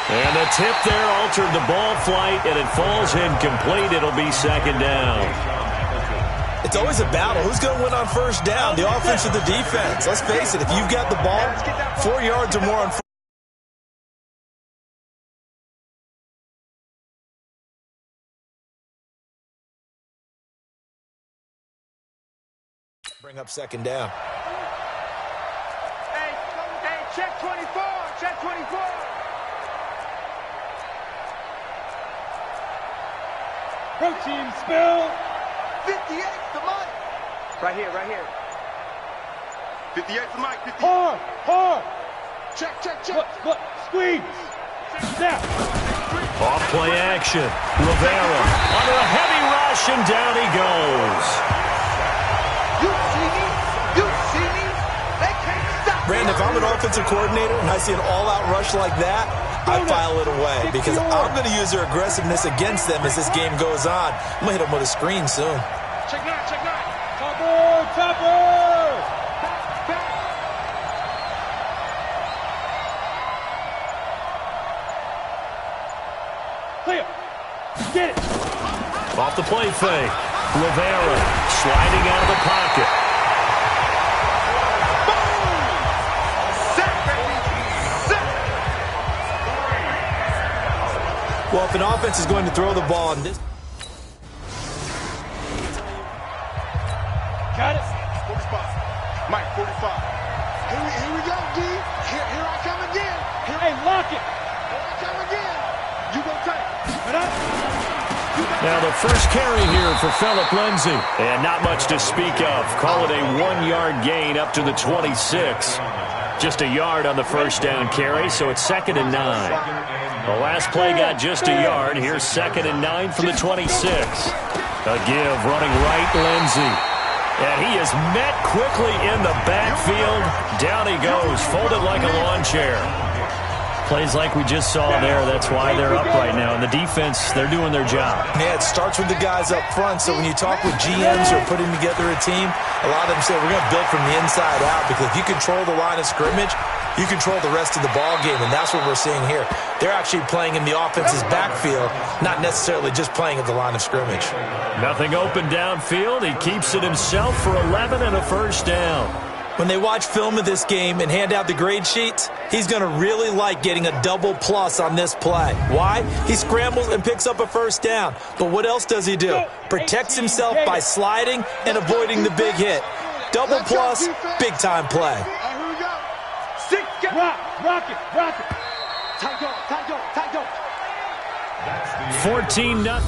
And the tip there altered the ball flight, and it falls incomplete. It'll be second down. It's always a battle. Who's going to win on first down, the offense or the defense? Let's face it, if you've got the ball 4 yards or more on first, bring up second down. Hey, check 24, check 24. Protein spill. 58, the mic. Right here, right here. 58, the mic. 58. Hard. Check. Look, squeeze. Snap. Off play action. Rivera under a heavy rush, and down he goes. You see me? They can't stop me. Brandon, if I'm an offensive coordinator and I see an all-out rush like that, I file it away because I'm going to use their aggressiveness against them as this game goes on. I'm going to hit them with a screen soon. Check nine. Topper! Clear. Get it. Off the play fake. Rivera sliding out of the pocket. Well, if an offense is going to throw the ball in this... Got it. 45. Mike, 45. Here we go, D. Here I come again. Hey, lock it. Here I come again. You go take. Now the first carry here for Phillip Lindsay. And not much to speak of. Call it a 1-yard gain up to the 26. Just a yard on the first down carry, so it's 2nd and 9. The last play got just a yard. Here's 2nd and 9 from the 26. A give running right, Lindsay. And he is met quickly in the backfield. Down he goes, folded like a lawn chair. Plays like we just saw there. That's why they're up right now. And the defense, they're doing their job. Yeah, it starts with the guys up front. So when you talk with GMs who are putting together a team, a lot of them say we're going to build from the inside out because if you control the line of scrimmage, you control the rest of the ball game, and that's what we're seeing here. They're actually playing in the offense's backfield, not necessarily just playing at the line of scrimmage. Nothing open downfield. He keeps it himself for 11 and a first down. When they watch film of this game and hand out the grade sheets, he's going to really like getting a double plus on this play. Why? He scrambles and picks up a first down. But what else does he do? Protects himself by sliding and avoiding the big hit. Double plus, big-time play. Here we go. 6, rock it. Tight go. 14-0.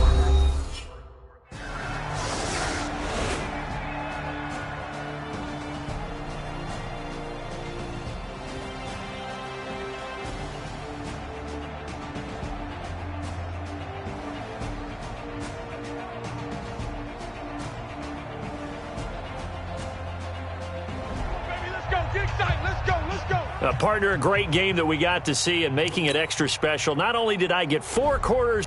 Partner, a great game that we got to see and making it extra special. Not only did I get 4 quarters.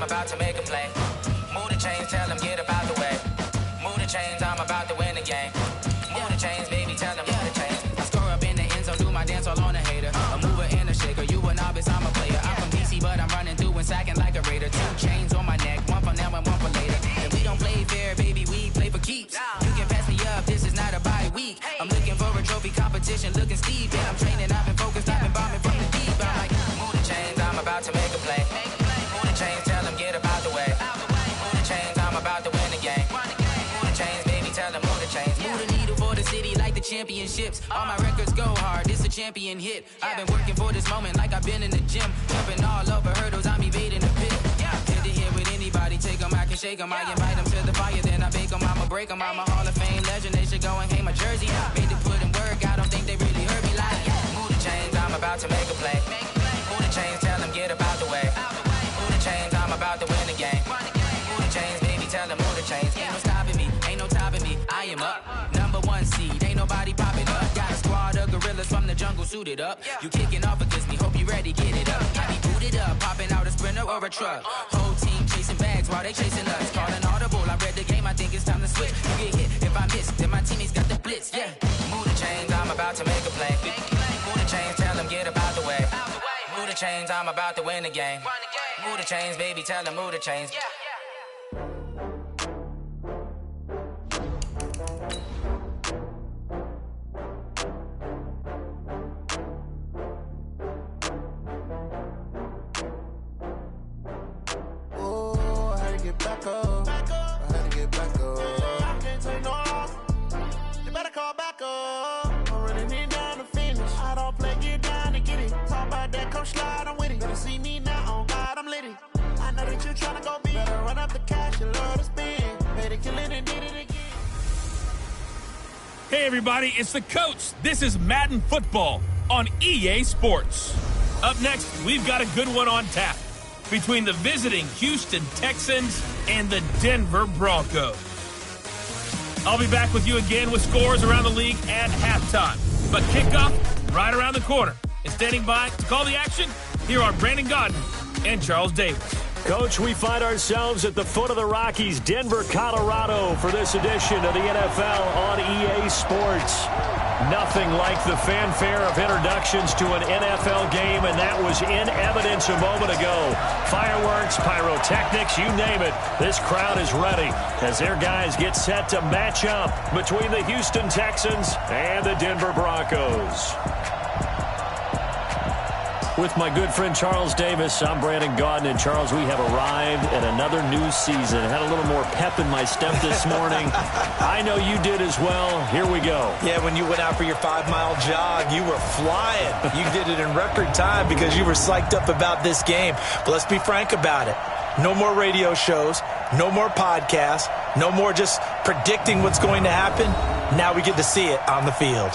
About to make a play. Move the chains, tell them get about the way. Move the chains, I'm about to win the game. Move the chains, baby, tell them move the chains. I score up in the end zone, do my dance all on a hater. A mover and a shaker, you a novice, I'm a player. I'm from DC, but I'm running through and sacking like a raider. 2 chains on my neck, one for now and one for later. If we don't play fair, baby, we play for keeps. You can pass me up, this is not a bye week. I'm looking for a trophy competition, looking steep. And I'm training, I've been focused, I've been bombing from the deep. I'm like, move the chains, I'm about to make a play. Move the chains, tell them get about the way. Move the chains, I'm about to win the game. Move the chains, baby, tell them move the chains. Move the needle for the city like the championships. All my records go hard, this a champion hit. I've been working for this moment like I've been in the gym. Jumping all over hurdles, I'm evading the pit. Head to head with anybody, take them, I can shake them. I invite them to the fire, then I bake them, I'ma break them. I'm a Hall of Fame legend, they should go and hang my jersey. Made to put in work, I don't think they really heard me like. Move the chains, I'm about to make a play. Move the chains, tell them get about the way. Move the chains, I'm about to win jungle suited up. You kicking off against me, hope you ready, get it up. I be booted up, popping out a sprinter or a truck. Whole team chasing bags while they chasing us. Calling audible, I read the game, I think it's time to switch. You get hit if I miss, then my teammates got the blitz, yeah. Move the chains, I'm about to make a play. Move the chains, tell them get about the way. Move the chains, I'm about to win the game. Move the chains, baby, tell them move the chains. Hey everybody, it's the coach. This is Madden Football on EA Sports. Up next, we've got a good one on tap between the visiting Houston Texans and the Denver Broncos. I'll be back with you again with scores around the league at halftime. But kickoff right around the corner. And standing by to call the action, here are Brandon Godden and Charles Davis. Coach, we find ourselves at the foot of the Rockies, Denver, Colorado, for this edition of the NFL on EA Sports. Nothing like the fanfare of introductions to an NFL game, and that was in evidence a moment ago. Fireworks, pyrotechnics, you name it. This crowd is ready as their guys get set to match up between the Houston Texans and the Denver Broncos. With my good friend Charles Davis, I'm Brandon Godden. And Charles, we have arrived at another new season. Had a little more pep in my step this morning. I know you did as well. Here we go. Yeah, when you went out for your 5-mile jog, you were flying. You did it in record time because you were psyched up about this game. But let's be frank about it. No more radio shows, no more podcasts, no more just predicting what's going to happen. Now we get to see it on the field.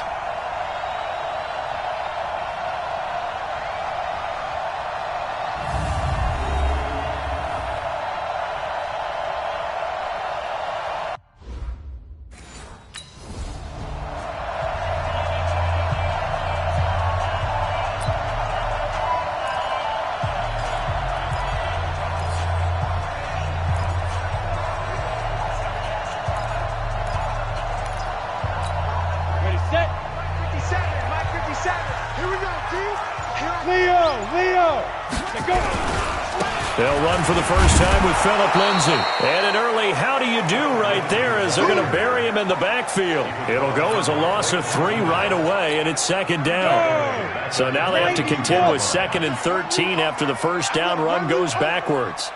They'll run for the first time with Phillip Lindsay. And an early how do you do right there as they're going to bury him in the backfield. It'll go as a loss of 3 right away, and it's second down. So now they have to contend with 2nd and 13 after the first down run goes backwards.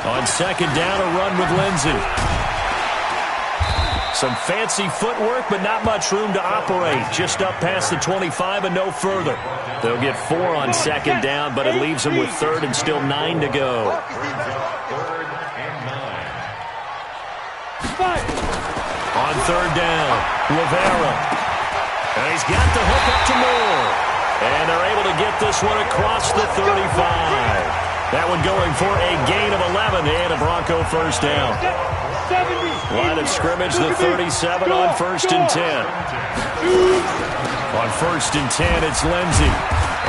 On second down, a run with Lindsay. Some fancy footwork, but not much room to operate. Just up past the 25 and no further. They'll get 4 on second down, but it leaves them with 3rd and still 9 to go. On 3rd down, Rivera. And he's got the hook up to Moore. And they're able to get this one across the 35. That one going for a gain of 11 and a Bronco first down. Line of scrimmage, the 37 on 1st and 10. On 1st and 10, it's Lindsay.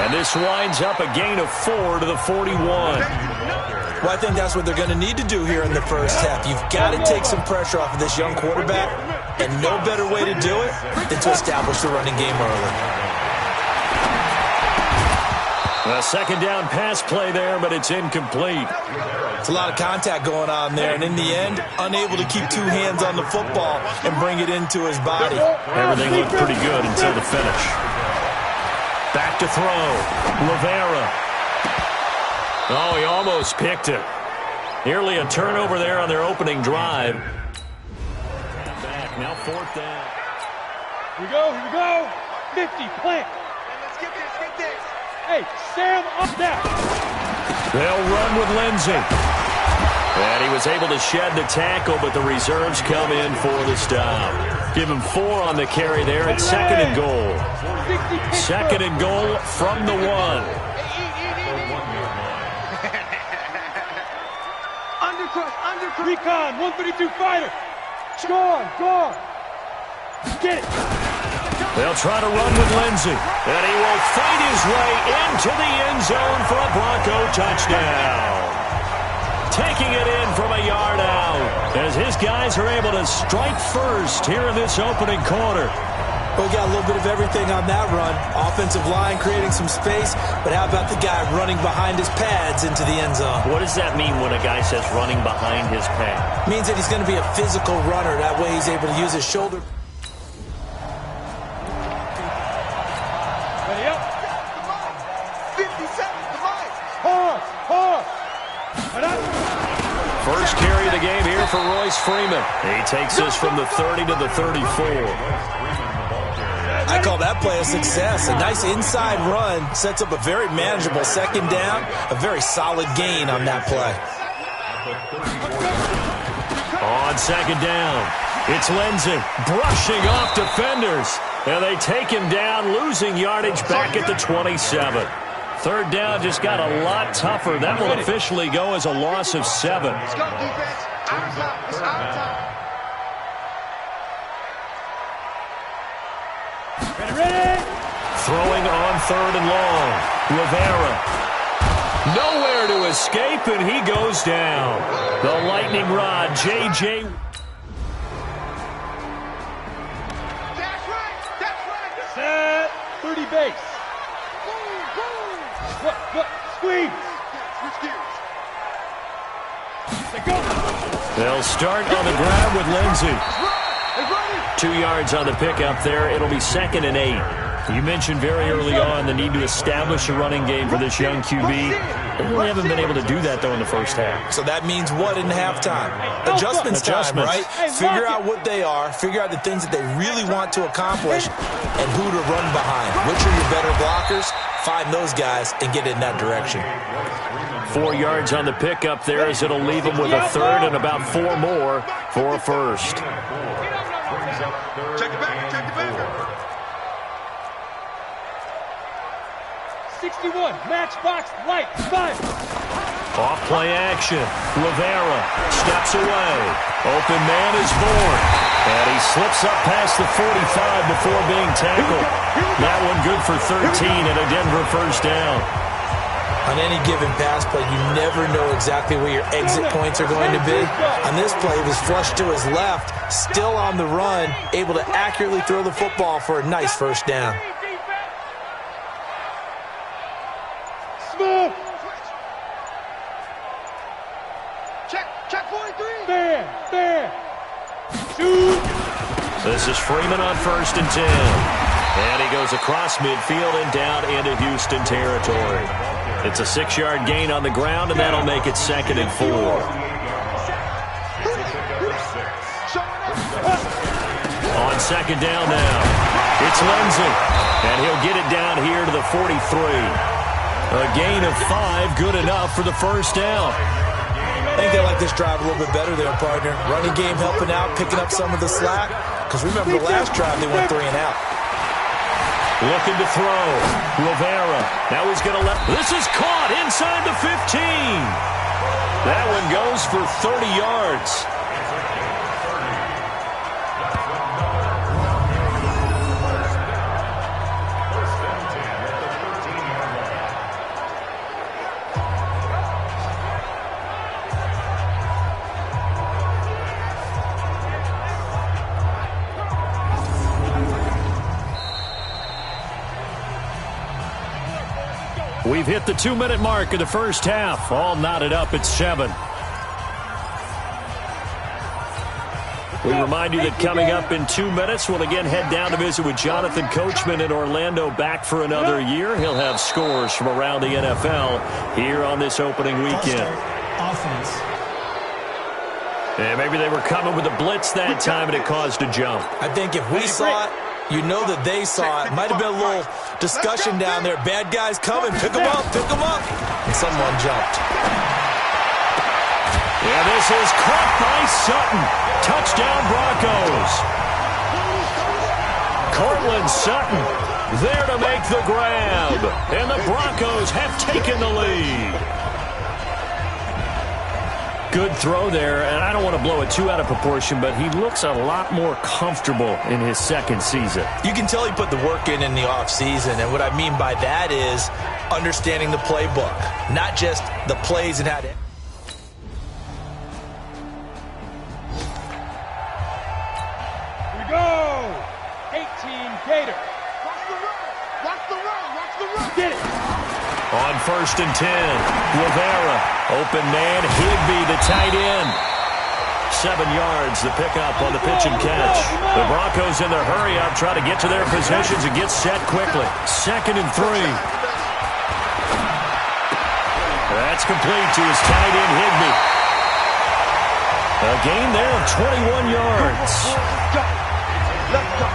And this winds up a gain of 4 to the 41. Well, I think that's what they're going to need to do here in the first half. You've got to take some pressure off of this young quarterback, and no better way to do it than to establish the running game early. A second down pass play there, but it's incomplete. It's a lot of contact going on there, and in the end, unable to keep 2 hands on the football and bring it into his body. Everything looked pretty good until the finish. Back to throw. Rivera. Oh, he almost picked it. Nearly a turnover there on their opening drive. Back, now 4th down. Here we go. 50, plant. Let's get this. Hey, Sam, up there. They'll run with Lindsay. And he was able to shed the tackle, but the reserves come in for the stop. Give him 4 on the carry there at 2nd and goal. 2nd and goal from the 1. Undercut. Recon, 132 fighter. Go on. Get it. They'll try to run with Lindsey. And he will fight his way into the end zone for a Bronco touchdown. Taking it in from a yard out as his guys are able to strike first here in this opening quarter. We got a little bit of everything on that run. Offensive line creating some space, but how about the guy running behind his pads into the end zone? What does that mean when a guy says running behind his pad? Means that he's going to be a physical runner. That way he's able to use his shoulder. Ready up. 57, Pause. First carry of the game here for Royce Freeman. He takes this from the 30 to the 34. I call that play a success. A nice inside run sets up a very manageable second down. A very solid gain on that play. On second down, it's Lindsey brushing off defenders. And they take him down, losing yardage back at the 27. Third down just got a lot tougher. That will officially go as a loss of 7. Let's go, defense. Out of time. It's out of time. Ready. Throwing on third and long. Rivera. Nowhere to escape, and he goes down. The lightning rod, J.J. That's right. Set. 30 base. What? Squeeze. Switch gears. They go. They'll start on the ground with Lindsey. 2 yards on the pickup there. It'll be 2nd and 8. You mentioned very early on the need to establish a running game for this young QB. They really haven't been able to do that, though, in the first half. So that means what in halftime? Adjustments time, right? Figure out what they are, figure out the things that they really want to accomplish, and who to run behind. Which are your better blockers? Find those guys and get in that direction. 4 yards on the pickup there as it'll leave them with a third and about 4 more for a first. Check the back. 61, matchbox, light, 5. Off play action. Rivera steps away. Open man is born. And he slips up past the 45 before being tackled. That one good for 13 and a Denver first down. On any given pass play, you never know exactly where your exit points are going to be. On this play, he was flushed to his left, still on the run, able to accurately throw the football for a nice first down. Smooth. Check 43. There. Shoot. This is Freeman on 1st and 10. And he goes across midfield and down into Houston territory. It's a 6-yard gain on the ground, and that'll make it 2nd and 4. On second down now, it's Lindsey. And he'll get it down here to the 43. A gain of 5, good enough for the first down. I think they like this drive a little bit better there, partner. Running game helping out, picking up some of the slack. Because remember the last drive, they went 3 and out. Looking to throw. Rivera. Now he's going to let... This is caught inside the 15. That one goes for 30 yards. We've hit the 2-minute mark of the first half. All knotted up at 7. We remind you that coming up in 2 minutes, we'll again head down to visit with Jonathan Coachman in Orlando, back for another year. He'll have scores from around the NFL here on this opening weekend. Offense. And maybe they were coming with a blitz that time and it caused a jump. I think if we saw it, you know that they saw it. Might have been a little discussion down there. Bad guys coming. Pick them up. And someone jumped. Yeah, this is caught by Sutton. Touchdown Broncos. Cortland Sutton there to make the grab. And the Broncos have taken the lead. Good throw there, and I don't want to blow it too out of proportion, but he looks a lot more comfortable in his second season. You can tell he put the work in the offseason, and what I mean by that is understanding the playbook, not just the plays and how to... Here we go! 18 Gator. Watch the run! Watch the run! Watch the run! Get it! On 1st and 10, Rivera, open man, Higbee, the tight end. 7 yards, the pickup on the pitch and catch. The Broncos in their hurry-up try to get to their positions and get set quickly. 2nd and 3. That's complete to his tight end, Higbee. A gain there of 21 yards. Let's go!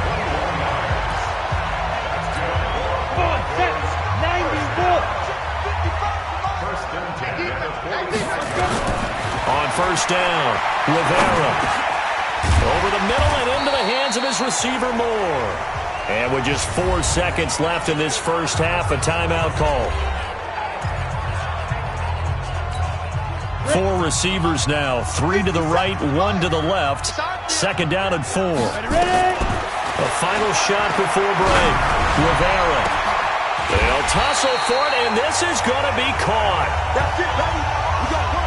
Come on, set! 91! On 1st down, Rivera. Over the middle and into the hands of his receiver, Moore. And with just 4 seconds left in this first half, a timeout call. 4 receivers now, 3 to the right, 1 to the left. 2nd down and 4. A final shot before break. Rivera. They'll tussle for it, and this is going to be caught. That's it, baby. We got to work.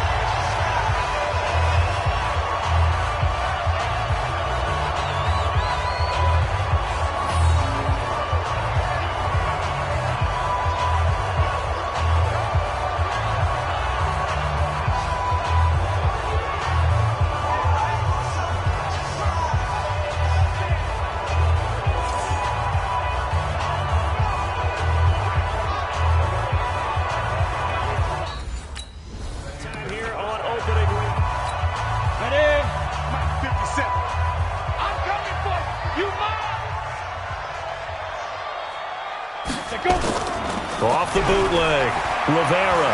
Off the bootleg, Rivera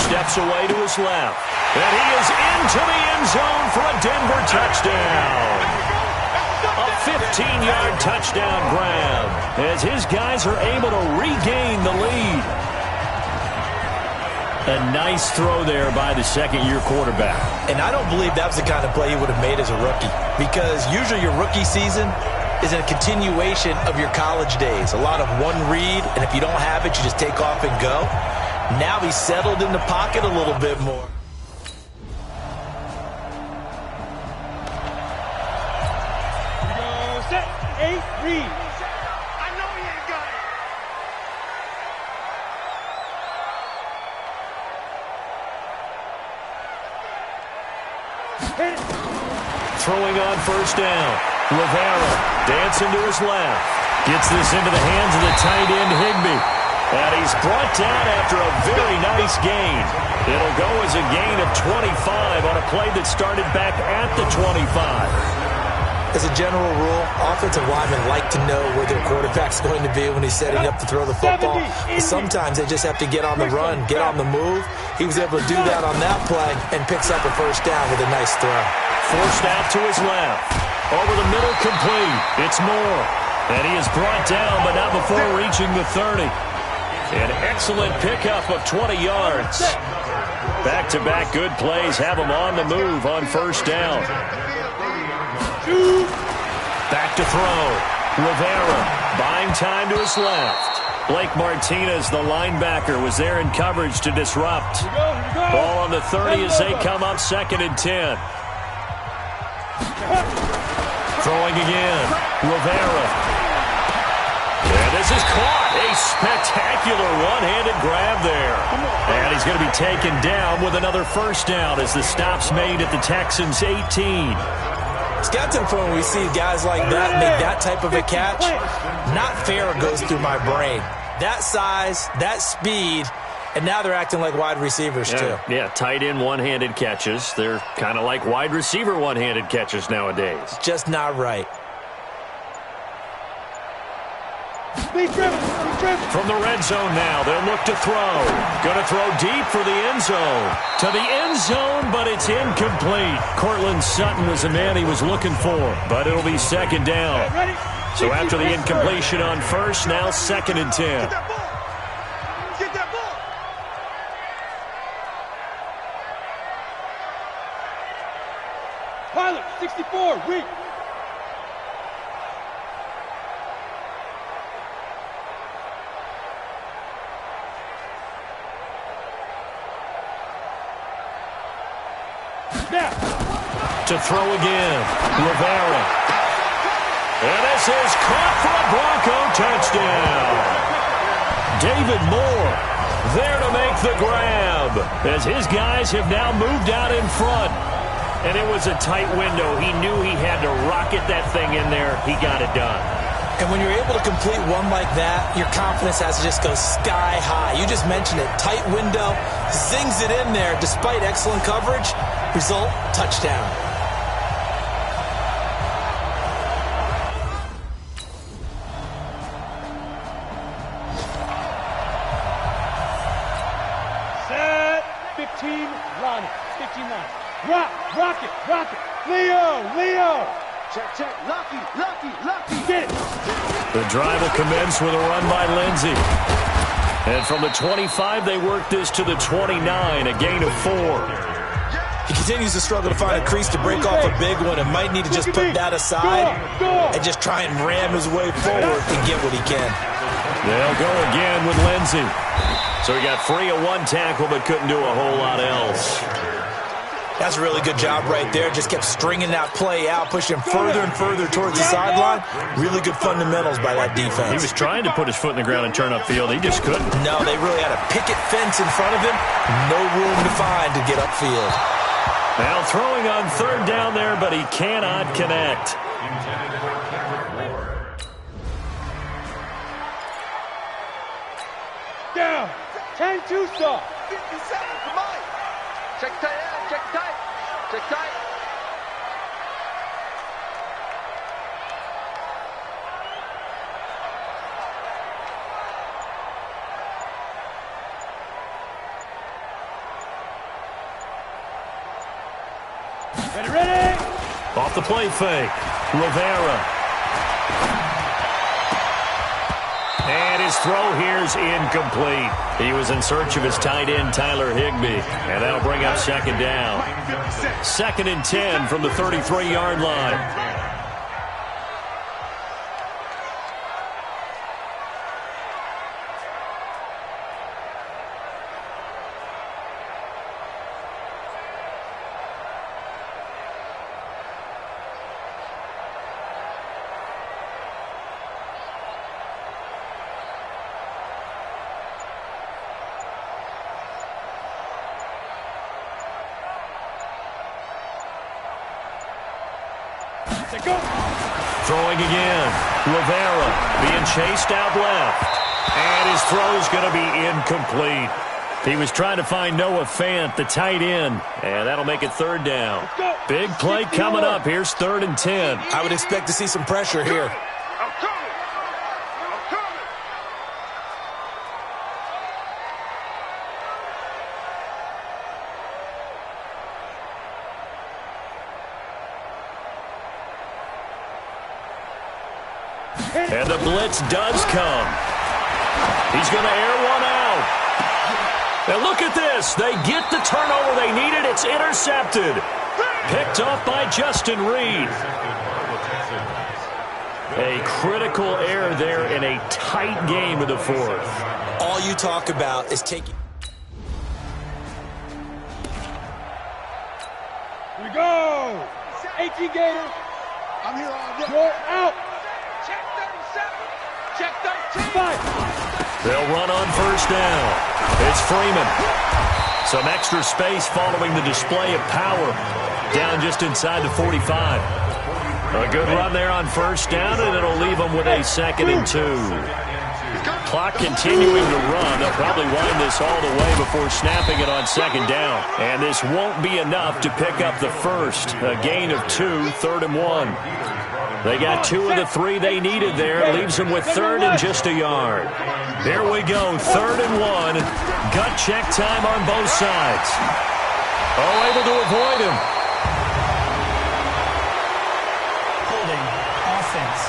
steps away to his left, and he is into the end zone for a Denver touchdown. A 15-yard touchdown grab as his guys are able to regain the lead. A nice throw there by the second-year quarterback. And I don't believe that was the kind of play he would have made as a rookie, because usually your rookie season is a continuation of your college days. A lot of one read, and if you don't have it, you just take off and go. Now he's settled in the pocket a little bit more. Here we go, set, 8, read. I know he ain't got it. Hit it. Throwing on 1st down. Rivera dancing to his left. Gets this into the hands of the tight end, Higbee. And he's brought down after a very nice gain. It'll go as a gain of 25 on a play that started back at the 25. As a general rule, offensive linemen like to know where their quarterback's going to be when he's setting up to throw the football. But sometimes they just have to get on the run, get on the move. He was able to do that on that play and picks up a 1st down with a nice throw. Forced out to his left. Over the middle, complete. It's Moore. And he is brought down, but not before reaching the 30. An excellent pickup of 20 yards. Back-to-back good plays have him on the move on 1st down. Back to throw. Rivera buying time to his left. Blake Martinez, the linebacker, was there in coverage to disrupt. Ball on the 30 as they come up 2nd and 10. Throwing again, Rivera. And this is caught. A spectacular one-handed grab there. And he's going to be taken down with another 1st down as the stop's made at the Texans' 18. It's got to the point where we see guys like that make that type of a catch. Not fair goes through my brain. That size, that speed, and now they're acting like wide receivers, too. Yeah, tight end one-handed catches. They're kind of like wide receiver one-handed catches nowadays. Just not right. From the red zone now, they'll look to throw. Going to throw deep for the end zone. To the end zone, but it's incomplete. Cortland Sutton was the man he was looking for, but it'll be 2nd down. So after the incompletion on 1st, now 2nd and 10. Pilot, 64, weak. To throw again, Rivera. And this is caught for a Bronco touchdown. David Moore there to make the grab as his guys have now moved out in front. And it was a tight window. He knew he had to rocket that thing in there. He got it done. And when you're able to complete one like that, your confidence has to just go sky high. You just mentioned it. Tight window, zings it in there despite excellent coverage. Result, touchdown. Set, 15, Ronnie, 15 line. Rocket, Leo. Check, Lucky. Get it. The drive will commence with a run by Lindsey. And from the 25, they work this to the 29, a gain of 4. He continues to struggle to find a crease to break off a big one and might need to just put that aside and just try and ram his way forward and get what he can. They'll go again with Lindsey. So he got free of one tackle but couldn't do a whole lot else. That's a really good job right there. Just kept stringing that play out, pushing further and further towards the sideline. Really good fundamentals by that defense. He was trying to put his foot in the ground and turn upfield. He just couldn't. No, they really had a picket fence in front of him. No room to find to get upfield. Now throwing on third down there, but he cannot connect. Down. 10-2 soft. 57, come on. Check tight. Ready. Off the play fake, Rivera. And his throw here's incomplete. He was in search of his tight end, Tyler Higbee. And that'll bring up second down. 2nd and 10 from the 33-yard line. Go. Throwing again. Rivera being chased out left. And his throw's going to be incomplete. He was trying to find Noah Fant, the tight end. And that'll make it third down. Big play coming up. Here's 3rd and 10. I would expect to see some pressure here. I'm coming. And the blitz does come. He's going to air one out. And look at this. They get the turnover they needed. It's intercepted. Picked off by Justin Reed. A critical error there in a tight game in the 4th. All you talk about is taking... Here we go. 18 Gators. I'm here all day. You're out. Check 37. Check 13. They'll run on first down. It's Freeman. Some extra space following the display of power. Down just inside the 45. A good run there on first down, and it'll leave them with a 2nd and 2. Clock continuing to run. They'll probably wind this all the way before snapping it on 2nd down. And this won't be enough to pick up the first. A gain of 2, 3rd and 1. They got 2 of the 3 they needed there. Leaves them with 3rd and just a yard. Here we go, 3rd and 1. Gut check time on both sides. Oh, able to avoid him. Holding offense.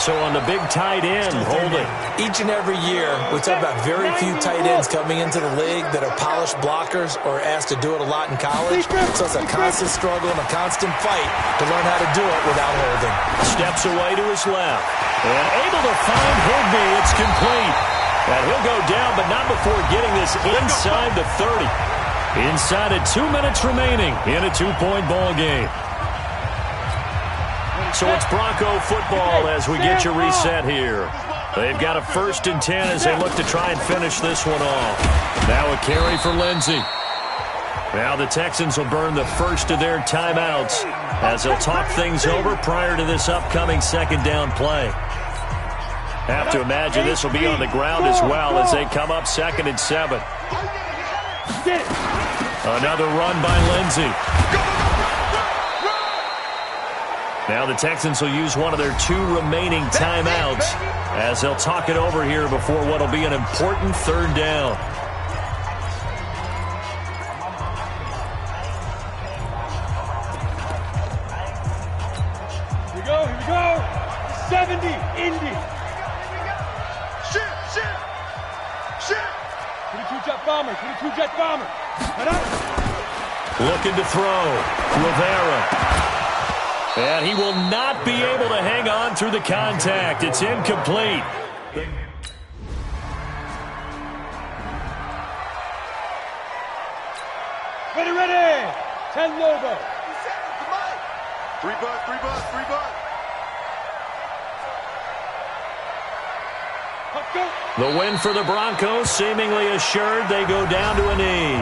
So on the big tight end, holding. Each and every year, we talk about very few tight ends coming into the league that are polished blockers or asked to do it a lot in college. So it's a constant struggle and a constant fight to learn how to do it without holding. Steps away to his left. And able to find Higbee. It's complete. And he'll go down, but not before getting this inside the 30. Inside of 2 minutes remaining in a 2-point ball game. So it's Bronco football as we get you reset here. They've got a 1st and 10 as they look to try and finish this one off. Now a carry for Lindsey. Now the Texans will burn the first of their timeouts as they'll talk things over prior to this upcoming 2nd down play. Have to imagine this will be on the ground as well as they come up 2nd and 7. Another run by Lindsey. Now the Texans will use one of their 2 remaining timeouts as they'll talk it over here before what will be an important 3rd down. Here we go. 70, Indy. Shit. 22 jet bomber. Looking to throw. Rivera. And he will not be able to hang on through the contact. It's incomplete. Ready. 10 Lobo. 3 bud. The win for the Broncos seemingly assured. They go down to a knee.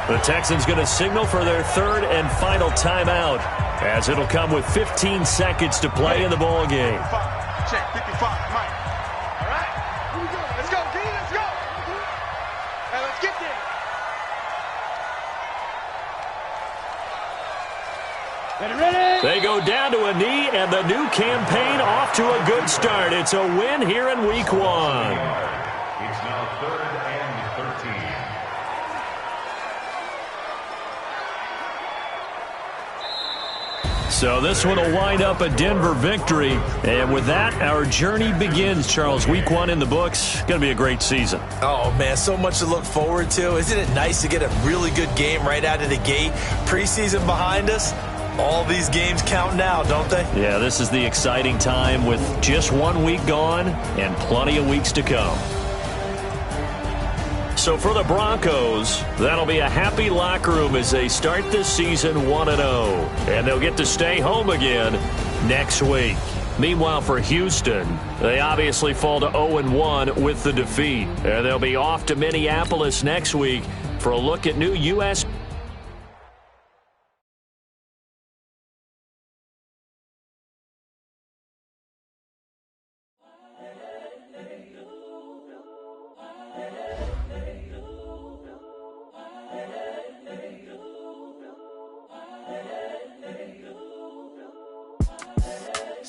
The Texans going to signal for their 3rd and final timeout as it'll come with 15 seconds to play in the ball game. Check 55, Mike. All right, here we go. Let's go, D. Let's go. Now let's get there. Ready. They go down to a knee, and the new campaign off to a good start. It's a win here in Week 1. It's now 3rd and 13. So this one will wind up a Denver victory. And with that, our journey begins, Charles. Week 1 in the books. Going to be a great season. Oh, man, so much to look forward to. Isn't it nice to get a really good game right out of the gate? Preseason behind us. All these games count now, don't they? Yeah, this is the exciting time with just 1 week gone and plenty of weeks to come. So for the Broncos, that'll be a happy locker room as they start this season 1-0. And they'll get to stay home again next week. Meanwhile, for Houston, they obviously fall to 0-1 with the defeat. And they'll be off to Minneapolis next week for a look at new U.S.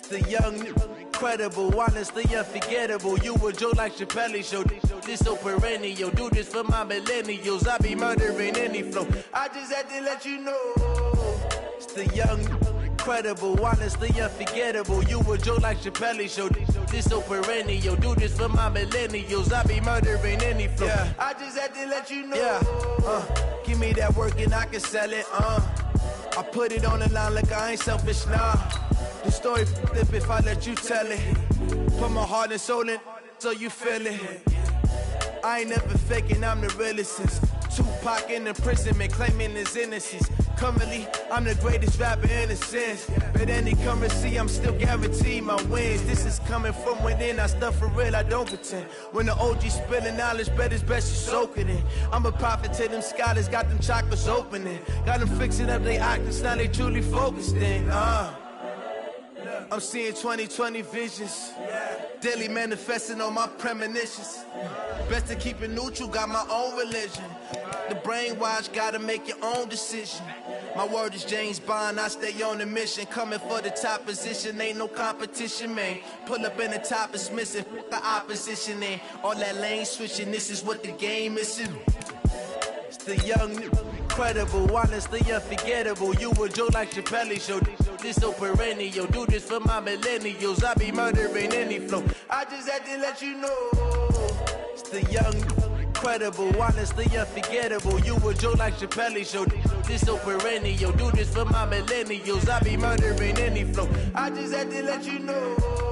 The young, incredible, honestly unforgettable. You a Joe like Chappelle show. This so perennial. Do this for my millennials. I be murdering any flow. I just had to let you know. It's the young, incredible, honestly unforgettable. You a Joe like Chappelle show. This so perennial. Do this for my millennials. I be murdering any flow. Yeah. I just had to let you know. Yeah. Give me that work and I can sell it. I put it on the line like I ain't selfish, nah. The story flip if I let you tell it. Put my heart and soul in so you feel it. I ain't never faking, I'm the realest since Tupac in imprisonment, claiming his innocence. Currently, I'm the greatest rapper in a sense. But any currency, I'm still guaranteed my wins. This is coming from within, I stuff for real, I don't pretend. When the OG spilling knowledge, bet it's best you soak it in. I'm a prophet to them scholars, got them chakras opening. Got them fixing up they octaves, now they truly focused in. I'm seeing 2020 visions. Daily manifesting on my premonitions. Best to keep it neutral, got my own religion. The brainwash, gotta make your own decision. My word is James Bond, I stay on the mission. Coming for the top position, ain't no competition, man. Pull up in the top, it's missing, the opposition in. All that lane switching, this is what the game is. It's the young, incredible, honestly unforgettable. You a joke like Chappelle Show. This so perennial. Do this for my millennials. I be murdering any flow. I just had to let you know. It's the young, incredible, honestly unforgettable. You a joke like Chappelle Show. This so perennial. Do this for my millennials. I be murdering any flow. I just had to let you know.